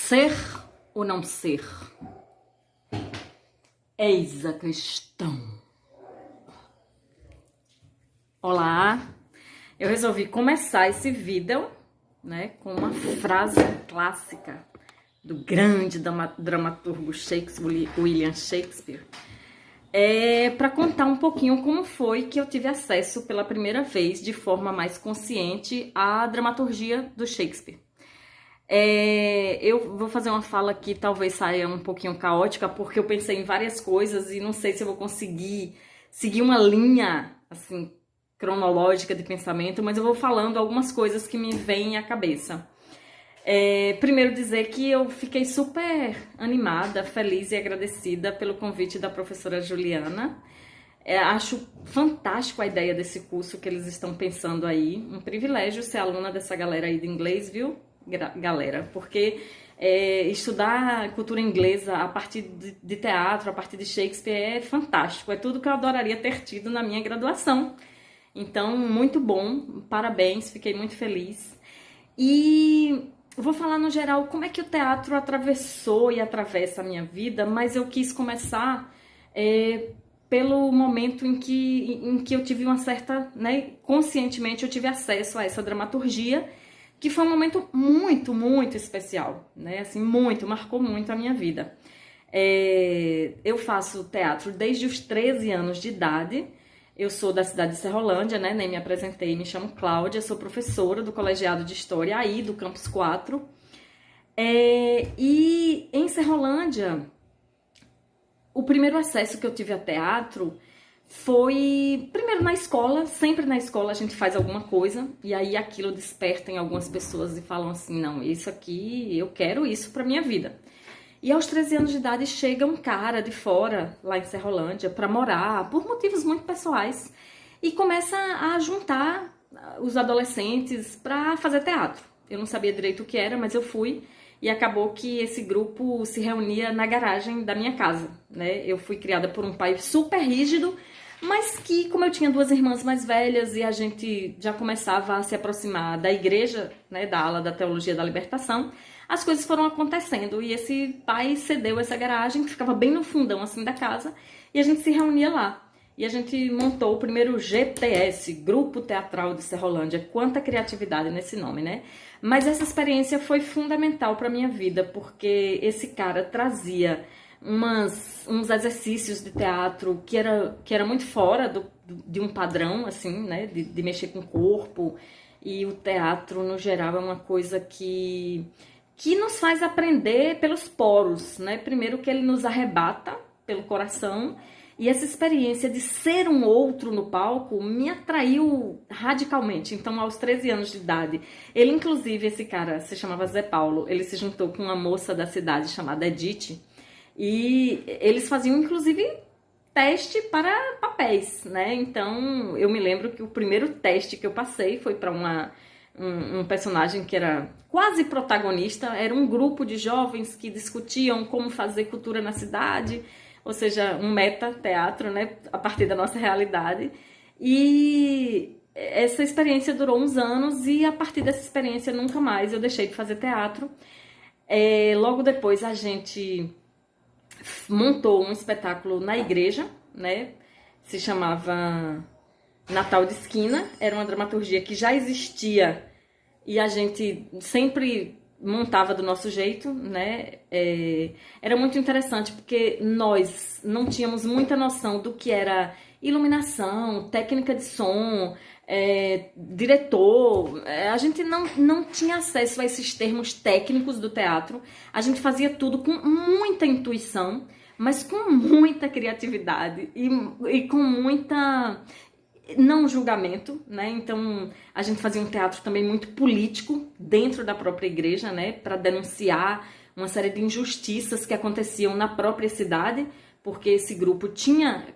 Ser ou não ser? Eis a questão. Olá, eu resolvi começar esse vídeo, com uma frase clássica do grande dramaturgo William Shakespeare, para contar um pouquinho como foi que eu tive acesso pela primeira vez, de forma mais consciente, à dramaturgia do Shakespeare. Eu vou fazer uma fala que talvez saia um pouquinho caótica, porque eu pensei em várias coisas e não sei se eu vou conseguir seguir uma linha assim cronológica de pensamento, mas eu vou falando algumas coisas que me vêm à cabeça. Primeiro dizer que eu fiquei super animada, feliz e agradecida pelo convite da professora Juliana. Acho fantástico a ideia desse curso que eles estão pensando aí. Um privilégio ser aluna dessa galera aí de inglês, viu, galera? Porque estudar cultura inglesa a partir de teatro, a partir de Shakespeare é fantástico. É tudo que eu adoraria ter tido na minha graduação. Então, muito bom, parabéns, fiquei muito feliz. E vou falar no geral como é que o teatro atravessou e atravessa a minha vida, mas eu quis começar pelo momento em que eu tive uma certa, conscientemente eu tive acesso a essa dramaturgia, que foi um momento muito, muito especial, assim, marcou muito a minha vida. Eu faço teatro desde os 13 anos de idade. Eu sou da cidade de Serrolândia, nem me apresentei, me chamo Cláudia, sou professora do Colegiado de História aí do Campus 4. E em Serrolândia, o primeiro acesso que eu tive a teatro foi primeiro na escola. Sempre na escola a gente faz alguma coisa e aí aquilo desperta em algumas pessoas e falam assim, não, isso aqui, eu quero isso pra minha vida. E aos 13 anos de idade chega um cara de fora, lá em Serrolândia, para morar, por motivos muito pessoais, e começa a juntar os adolescentes para fazer teatro. Eu não sabia direito o que era, mas eu fui, e acabou que esse grupo se reunia na garagem da minha casa, Eu fui criada por um pai super rígido, mas que, como eu tinha duas irmãs mais velhas e a gente já começava a se aproximar da igreja, da ala da Teologia da Libertação, as coisas foram acontecendo e esse pai cedeu essa garagem que ficava bem no fundão assim da casa e a gente se reunia lá. E a gente montou o primeiro GTS, Grupo Teatral de Serrolândia. Quanta criatividade nesse nome, Mas essa experiência foi fundamental para minha vida, porque esse cara trazia uns exercícios de teatro que era muito fora de um padrão, assim, de mexer com o corpo. E o teatro, no geral, é uma coisa que nos faz aprender pelos poros, Primeiro que ele nos arrebata pelo coração, e essa experiência de ser um outro no palco me atraiu radicalmente. Então, aos 13 anos de idade, ele, inclusive, esse cara se chamava Zé Paulo, ele se juntou com uma moça da cidade chamada Edith, e eles faziam, inclusive, teste para papéis, Então, eu me lembro que o primeiro teste que eu passei foi para um personagem que era quase protagonista, era um grupo de jovens que discutiam como fazer cultura na cidade, ou seja, um meta-teatro, a partir da nossa realidade. E essa experiência durou uns anos e a partir dessa experiência nunca mais eu deixei de fazer teatro. Logo depois a gente montou um espetáculo na igreja, se chamava Natal de Esquina, era uma dramaturgia que já existia e a gente sempre montava do nosso jeito, Era muito interessante porque nós não tínhamos muita noção do que era iluminação, técnica de som, diretor. A gente não tinha acesso a esses termos técnicos do teatro. A gente fazia tudo com muita intuição, mas com muita criatividade e com muita não julgamento, Então a gente fazia um teatro também muito político dentro da própria igreja, para denunciar uma série de injustiças que aconteciam na própria cidade, porque esse grupo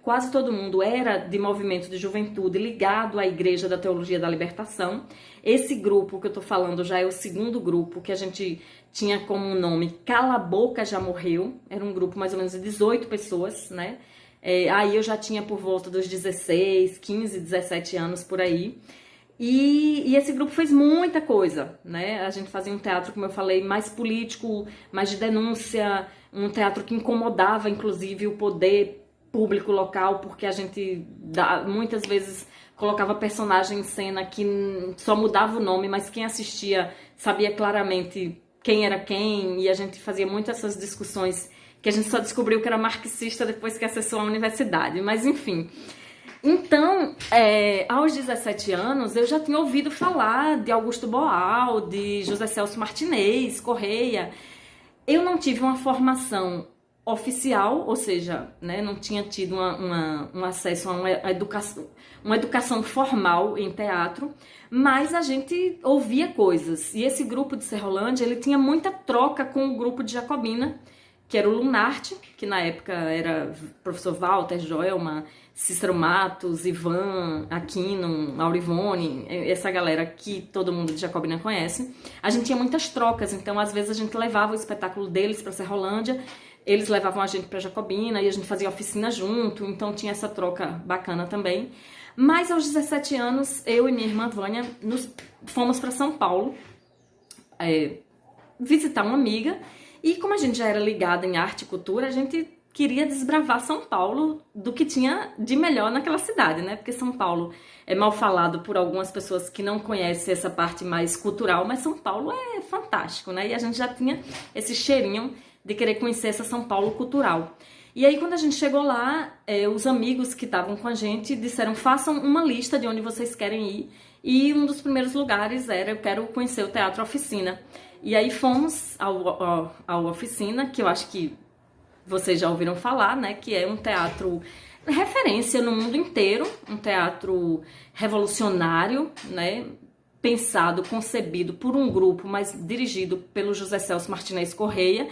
quase todo mundo era de movimento de juventude ligado à Igreja da Teologia da Libertação. Esse grupo que eu tô falando já é o segundo grupo, que a gente tinha como nome Cala a Boca Já Morreu, era um grupo mais ou menos de 18 pessoas, Aí eu já tinha por volta dos 16, 15, 17 anos por aí. E esse grupo fez muita coisa, né? A gente fazia um teatro, como eu falei, mais político, mais de denúncia, um teatro que incomodava, inclusive, o poder público local, porque a gente muitas vezes colocava personagem em cena que só mudava o nome, mas quem assistia sabia claramente quem era quem, e a gente fazia muito essas discussões que a gente só descobriu que era marxista depois que acessou a universidade, mas enfim. Então, aos 17 anos, eu já tinha ouvido falar de Augusto Boal, de José Celso Martinez, Correia. Eu não tive uma formação oficial, ou seja, né, não tinha tido um acesso a uma educação formal em teatro, mas a gente ouvia coisas. E esse grupo de Serrolândia, ele tinha muita troca com o grupo de Jacobina, que era o Lunarte, que na época era professor Walter, Joelma, Cícero Matos, Ivan, Aquino, Aurivone, essa galera que todo mundo de Jacobina conhece. A gente tinha muitas trocas, então às vezes a gente levava o espetáculo deles para Serrolândia, eles levavam a gente para Jacobina e a gente fazia oficina junto, então tinha essa troca bacana também. Mas aos 17 anos, eu e minha irmã Vânia fomos para São Paulo visitar uma amiga. E como a gente já era ligada em arte e cultura, a gente queria desbravar São Paulo do que tinha de melhor naquela cidade, né? Porque São Paulo é mal falado por algumas pessoas que não conhecem essa parte mais cultural, mas São Paulo é fantástico, né? E a gente já tinha esse cheirinho de querer conhecer essa São Paulo cultural. E aí, quando a gente chegou lá, os amigos que estavam com a gente disseram, façam uma lista de onde vocês querem ir. E um dos primeiros lugares era, eu quero conhecer o Teatro Oficina. E aí fomos ao Oficina, que eu acho que vocês já ouviram falar, né? Que é um teatro referência no mundo inteiro, um teatro revolucionário, né? Pensado, concebido por um grupo, mas dirigido pelo José Celso Martinez Correia,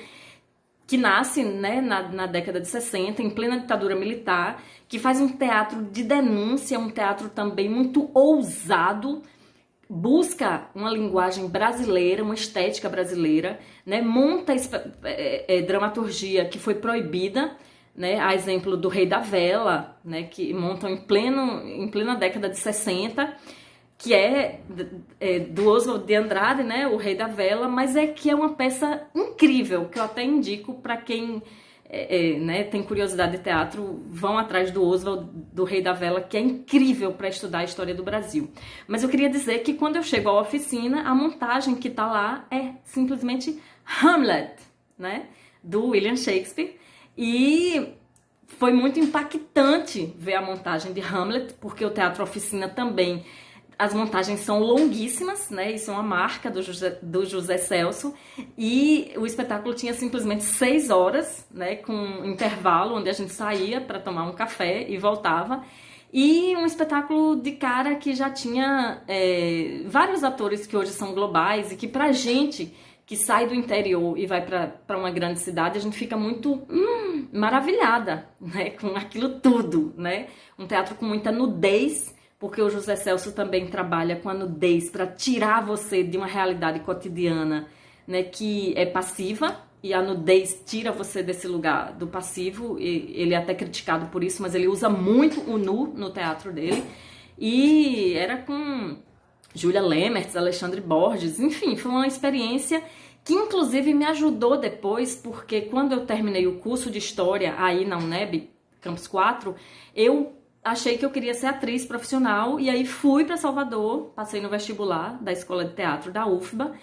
que nasce, né, na década de 60, em plena ditadura militar, que faz um teatro de denúncia, um teatro também muito ousado, busca uma linguagem brasileira, uma estética brasileira, né? Monta dramaturgia que foi proibida, né? A exemplo do Rei da Vela, né? Que montam em plena década de 60, que do Oswald de Andrade, né? O Rei da Vela, mas que é uma peça incrível, que eu até indico para quem né, tem curiosidade de teatro, vão atrás do Oswald, do Rei da Vela, que é incrível para estudar a história do Brasil. Mas eu queria dizer que quando eu chego à oficina, a montagem que está lá é simplesmente Hamlet, né, do William Shakespeare, e foi muito impactante ver a montagem de Hamlet, porque o Teatro Oficina também, as montagens são longuíssimas, né? Isso é uma marca do José Celso. E o espetáculo tinha simplesmente 6 horas, né? Com um intervalo onde a gente saía para tomar um café e voltava. E um espetáculo de cara que já tinha vários atores que hoje são globais e que pra gente que sai do interior e vai para uma grande cidade, a gente fica muito maravilhada, né? Com aquilo tudo, né? Um teatro com muita nudez, porque o José Celso também trabalha com a nudez para tirar você de uma realidade cotidiana, né, que é passiva, e a nudez tira você desse lugar do passivo, e ele é até criticado por isso, mas ele usa muito o nu no teatro dele, e era com Júlia Lemertz, Alexandre Borges, enfim, foi uma experiência que inclusive me ajudou depois, porque quando eu terminei o curso de História aí na UNEB, Campus 4, eu achei que eu queria ser atriz profissional e aí fui para Salvador, passei no vestibular da Escola de Teatro da UFBA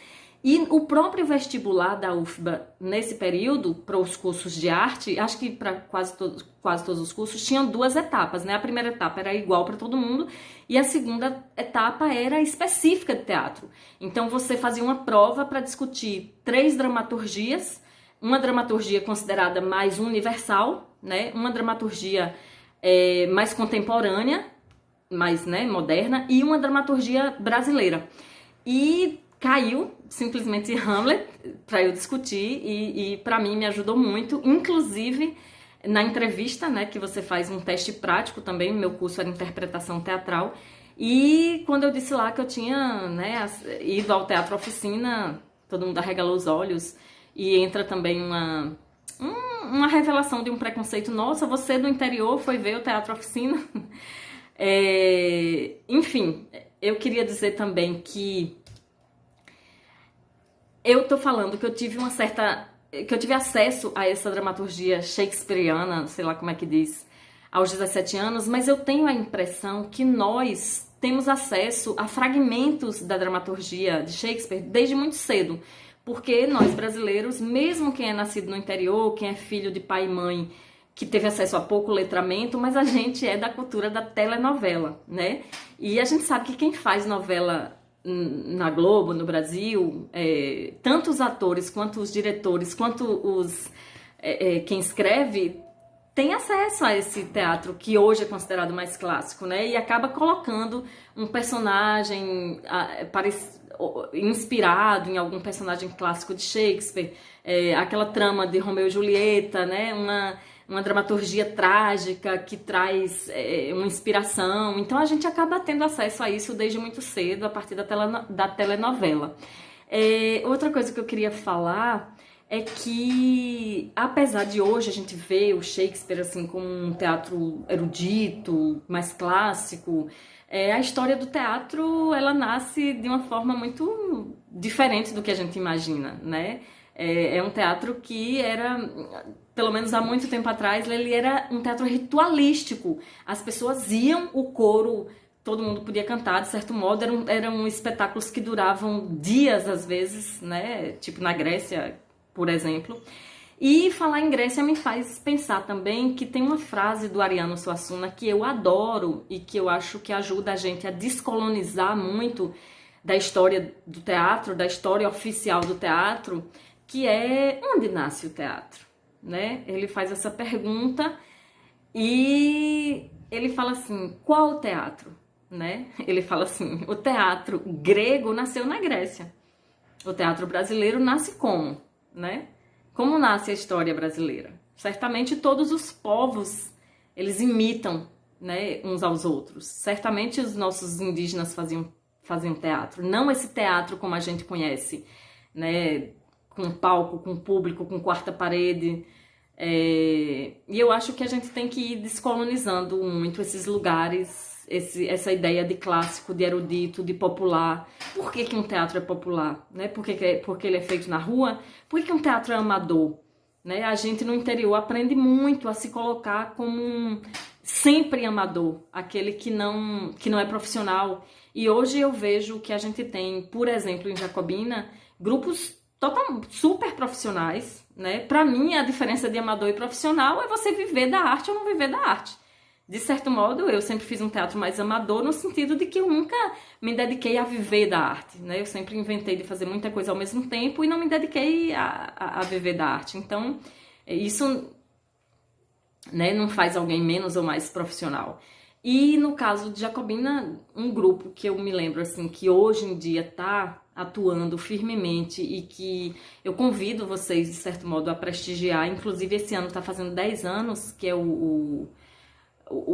e o próprio vestibular da UFBA nesse período para os cursos de arte, acho que para quase todos os cursos tinham 2 etapas, né? A primeira etapa era igual para todo mundo e a segunda etapa era específica de teatro. Então você fazia uma prova para discutir 3 dramaturgias, uma dramaturgia considerada mais universal, né? Uma dramaturgia mais contemporânea, mais, né, moderna, e uma dramaturgia brasileira. E caiu simplesmente Hamlet para eu discutir e para mim me ajudou muito, inclusive na entrevista, né, que você faz um teste prático também, meu curso era interpretação teatral, e quando eu disse lá que eu tinha, né, ido ao Teatro Oficina, todo mundo arregalou os olhos e entra também uma revelação de um preconceito. Nossa, você do interior foi ver o Teatro Oficina? Enfim, eu queria dizer também que eu tô falando que eu tive que eu tive acesso a essa dramaturgia shakespeariana, sei lá como é que diz, aos 17 anos, mas eu tenho a impressão que nós temos acesso a fragmentos da dramaturgia de Shakespeare desde muito cedo, porque nós brasileiros, mesmo quem é nascido no interior, quem é filho de pai e mãe, que teve acesso a pouco letramento, mas a gente é da cultura da telenovela, né? E a gente sabe que quem faz novela na Globo, no Brasil, tanto os atores, quanto os diretores, quanto quem escreve, tem acesso a esse teatro que hoje é considerado mais clássico, né? E acaba colocando um personagem inspirado em algum personagem clássico de Shakespeare, aquela trama de Romeu e Julieta, né? Uma dramaturgia trágica que traz uma inspiração. Então a gente acaba tendo acesso a isso desde muito cedo, a partir da telenovela. Outra coisa que eu queria falar é que, apesar de hoje a gente ver o Shakespeare assim como um teatro erudito, mais clássico, a história do teatro, ela nasce de uma forma muito diferente do que a gente imagina, né? É um teatro que era, pelo menos há muito tempo atrás, ele era um teatro ritualístico. As pessoas iam, o coro, todo mundo podia cantar, de certo modo, eram espetáculos que duravam dias, às vezes, né? Tipo na Grécia, por exemplo. E falar em Grécia me faz pensar também que tem uma frase do Ariano Suassuna que eu adoro e que eu acho que ajuda a gente a descolonizar muito da história do teatro, da história oficial do teatro, que é: onde nasce o teatro? Né? Ele faz essa pergunta e ele fala assim: qual o teatro? Né? Ele fala assim: o teatro grego nasceu na Grécia. O teatro brasileiro nasce como? Né? Como nasce a história brasileira? Certamente todos os povos, eles imitam, né, uns aos outros. Certamente os nossos indígenas faziam teatro. Não esse teatro como a gente conhece, né, com palco, com público, com quarta parede. E eu acho que a gente tem que ir descolonizando muito esses lugares, essa ideia de clássico, de erudito, de popular. Por que um teatro é popular? Né? Porque ele é feito na rua? Por que um teatro é amador? Né? A gente no interior aprende muito a se colocar como sempre amador, aquele que não é profissional. E hoje eu vejo que a gente tem, por exemplo, em Jacobina, grupos super profissionais, né? Para mim, a diferença de amador e profissional é você viver da arte ou não viver da arte. De certo modo, eu sempre fiz um teatro mais amador, no sentido de que eu nunca me dediquei a viver da arte, né? Eu sempre inventei de fazer muita coisa ao mesmo tempo e não me dediquei a viver da arte. Então, isso, né, não faz alguém menos ou mais profissional. E no caso de Jacobina, um grupo que eu me lembro assim, que hoje em dia está atuando firmemente e que eu convido vocês, de certo modo, a prestigiar. Inclusive, esse ano está fazendo 10 anos, que é o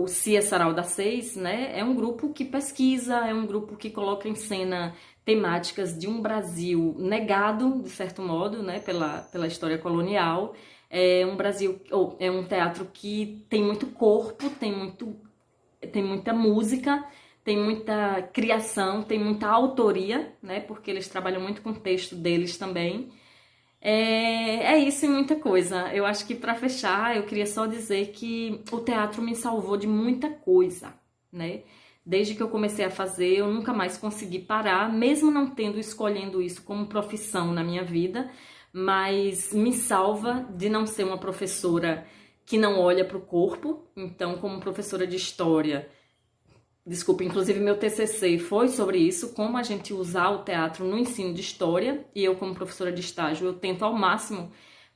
Cia Sarau da Seis, né? É um grupo que pesquisa, é um grupo que coloca em cena temáticas de um Brasil negado, de certo modo, né, pela história colonial. É um Brasil, é um teatro que tem muito corpo, tem muita música, tem muita criação, tem muita autoria, né? Porque eles trabalham muito com o texto deles também. É isso e muita coisa. Eu acho que para fechar, eu queria só dizer que o teatro me salvou de muita coisa, né? Desde que eu comecei a fazer, eu nunca mais consegui parar, mesmo não tendo escolhendo isso como profissão na minha vida, mas me salva de não ser uma professora que não olha para o corpo. Então, como professora de história, desculpa, inclusive meu TCC foi sobre isso, como a gente usar o teatro no ensino de história, e eu como professora de estágio, eu tento ao máximo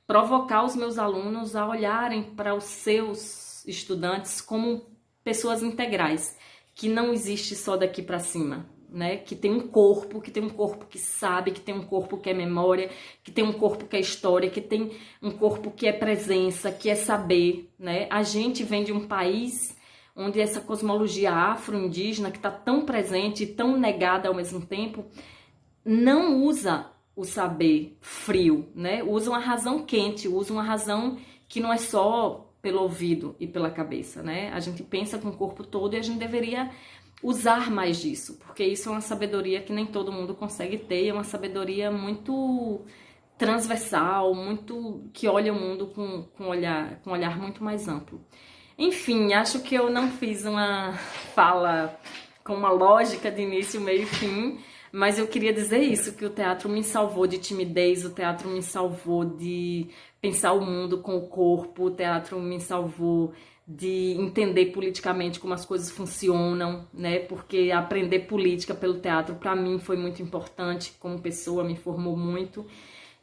provocar os meus alunos a olharem para os seus estudantes como pessoas integrais, que não existe só daqui para cima, né? Que tem um corpo que sabe, que tem um corpo que é memória, que tem um corpo que é história, que tem um corpo que é presença, que é saber, né? A gente vem de um país onde essa cosmologia afro-indígena, que está tão presente e tão negada ao mesmo tempo, não usa o saber frio, né? Usa uma razão quente, usa uma razão que não é só pelo ouvido e pela cabeça, né? A gente pensa com o corpo todo e a gente deveria usar mais disso, porque isso é uma sabedoria que nem todo mundo consegue ter, é uma sabedoria muito transversal, muito que olha o mundo com um olhar muito mais amplo. Enfim, acho que eu não fiz uma fala com uma lógica de início, meio e fim, mas eu queria dizer isso, que o teatro me salvou de timidez, o teatro me salvou de pensar o mundo com o corpo, o teatro me salvou de entender politicamente como as coisas funcionam, né? Porque aprender política pelo teatro para mim foi muito importante, como pessoa me formou muito.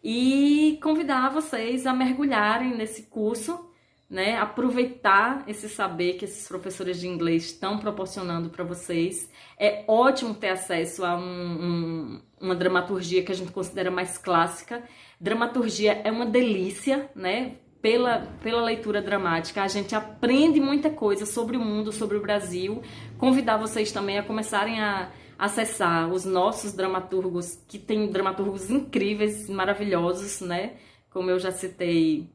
E convidar vocês a mergulharem nesse curso, né? Aproveitar esse saber que esses professores de inglês estão proporcionando para vocês. É ótimo ter acesso a uma dramaturgia que a gente considera mais clássica. Dramaturgia é uma delícia, né? Pela leitura dramática, a gente aprende muita coisa sobre o mundo, sobre o Brasil. Convidar vocês também a começarem a acessar os nossos dramaturgos, que tem dramaturgos incríveis, maravilhosos, né? Como eu já citei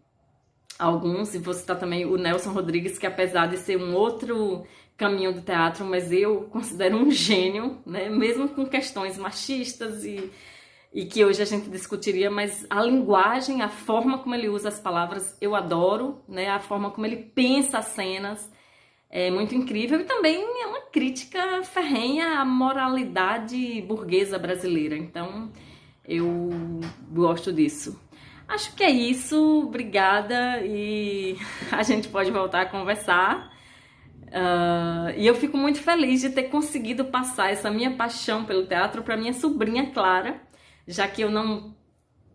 alguns, e vou citar também o Nelson Rodrigues, que apesar de ser um outro caminho do teatro, mas eu considero um gênio, né? Mesmo com questões machistas e que hoje a gente discutiria, mas a linguagem, a forma como ele usa as palavras, eu adoro, né? A forma como ele pensa as cenas é muito incrível e também é uma crítica ferrenha à moralidade burguesa brasileira. Então, eu gosto disso. Acho que é isso, obrigada e a gente pode voltar a conversar. E eu fico muito feliz de ter conseguido passar essa minha paixão pelo teatro para minha sobrinha Clara, já que eu não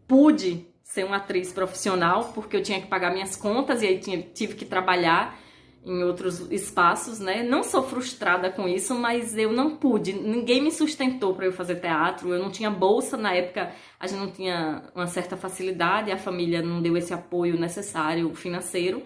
pude ser uma atriz profissional, porque eu tinha que pagar minhas contas e aí tive que trabalhar em outros espaços, né? Não sou frustrada com isso, mas eu não pude, ninguém me sustentou para eu fazer teatro, eu não tinha bolsa na época, a gente não tinha uma certa facilidade, a família não deu esse apoio necessário financeiro.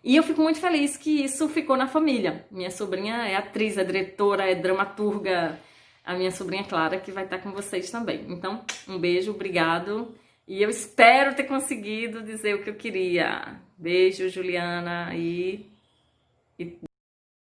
E eu fico muito feliz que isso ficou na família. Minha sobrinha é atriz, é diretora, é dramaturga, a minha sobrinha Clara, que vai estar com vocês também. Então, um beijo, obrigado. E eu espero ter conseguido dizer o que eu queria. Beijo, Juliana, e